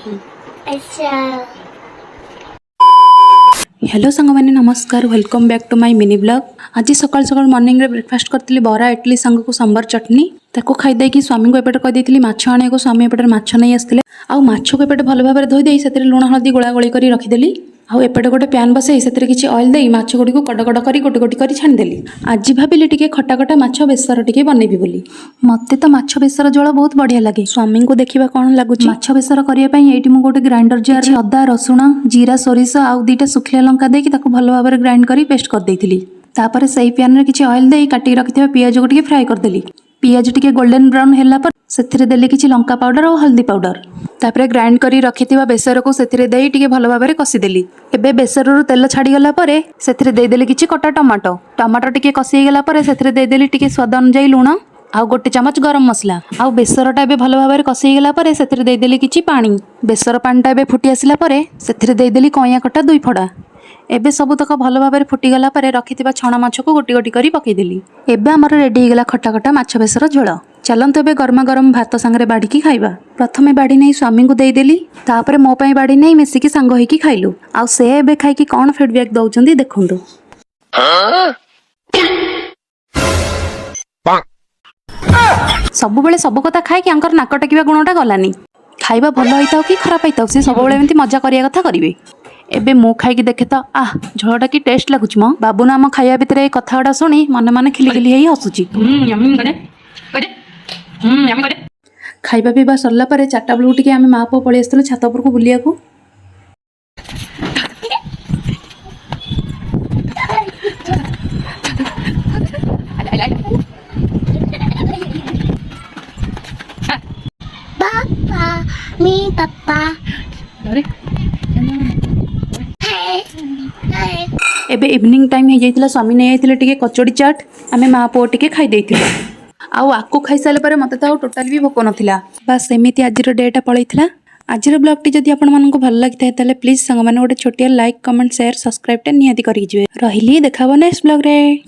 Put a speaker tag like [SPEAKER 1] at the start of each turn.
[SPEAKER 1] अच्छा।
[SPEAKER 2] हेलो सांग मैंने नमस्कार welcome back to my mini blog. आज सकाल सकाल मॉर्निंग रे ब्रेकफास्ट करती बरा इडली सांग को सांबर चटनी ताको खाई कि स्वामी को एपटे कही माछ आने को स्वामी एपटे माछ नहीं आसते आउ माछ को एपटे भल भाव धोई से लुण हलदी गोला गोली कर रखिदेली आउ एपटे गोटे पैन बसई से किसी ऑयल दे माछ गुड़ी को कड़कड़ कर गोटे गोटे कर छाणीदेली। आज भाविली टिके खटा खटा माछ बेसर टिके बनैबी बोली। मते तो माछ बेसर झोल बहुत बढ़िया लगे। स्वामी को देखा कौन लगुच माछ बेसर करने गोटे ग्राइंडर जार अदा रसुण जीरा सोरिष आउ दुईटा सुखिया लंका देकी ताको भल भाव ग्राइंड कर पेस्ट कर देइथिली। तापर सही पैन रे किछि ऑयल दे काटी रखिथिबा पियाज को टिके फ्राई कर देली। पियाज टिके गोल्डन ब्राउन होला पर सेथिरे देली किछि लंका पाउडर और हल्दी पाउडर। तापर ग्राइंड करी रखिथिबा बेसर को सेथिरे देई टिके भल भाव कषि देली। एबे बेसर रु तेल छाड़ी गला परे सेथिरे देई देली किछि कटा टमाटो टमाटो टिके कषि गला परे सेथिरे देई देली टिके स्वाद अनुसार लुण आउ गोटे चमच गरम मसला आउ बेसरटा एबे भल भाव कषि गला परे सेथिरे देई देली किछि पानी। बेसर पानीटा एबे फुटी आसिला परे सेथिरे देई देली कइया कटा 2 फड़ा। एबे सबुतक भल भाव फुटीगला परे रखिथिबा छणा माछ को गोटी गोटी करी पकेदेली। एबे हमर रेडी होगला खटा खटा माछ बेसर झोल। चलंतु एबे गरमा गरम भात संगे बाड़ी खाइबा। प्रथमे बाड़ी नहीं स्वामी को देदेली तापर मो पई बाड़ी नहीं मिसिकी सांग होइकी खाइलु। आउ से एबे खाइकी कोन फीडबैक दउचंदी देखंतु। सब बेले सब कथा खाए कि अंकर नाक टेकिबा गुणटा गलानी। खाइबा भल होइताउ कि खराब होइताउ से सब बेले एमती मजा करिया कथा करिवे। एबे मो खाइकी देखे तो झोलटा कि टेस्ट लगुच मो बाबू आम खाइबा भितर ए कथा गुड़ा शुणी मन मन खिली खिली हेई हसुची। खाइबा पीवा सरला परे 4टा बेलू टिके आमे माँ पुओ पळि आसथिलु छात उपरको बुलियाकू।
[SPEAKER 1] पापा मी पापा
[SPEAKER 2] एबे इवनिंग टाइम हो जाइतिला स्वामी ने आइतिले टिके कचोड़ी चाट आमे माँ पुओ टिके खाई देइथिलु। आउ आकु खाई साले परे मते तो टोटल भी भोक नथिला। बस एमिति आजिर डेटा पळैथिला। आजिर ब्लॉग टी जदि आपण मानको भल लागिथाय ताले प्लीज संग माने गोटे छोटिया लाइक कमेंट शेयर सब्सक्राइब टे निहाती करि जिवे। रहिली देखाबो नेक्स्ट ब्लॉग रे।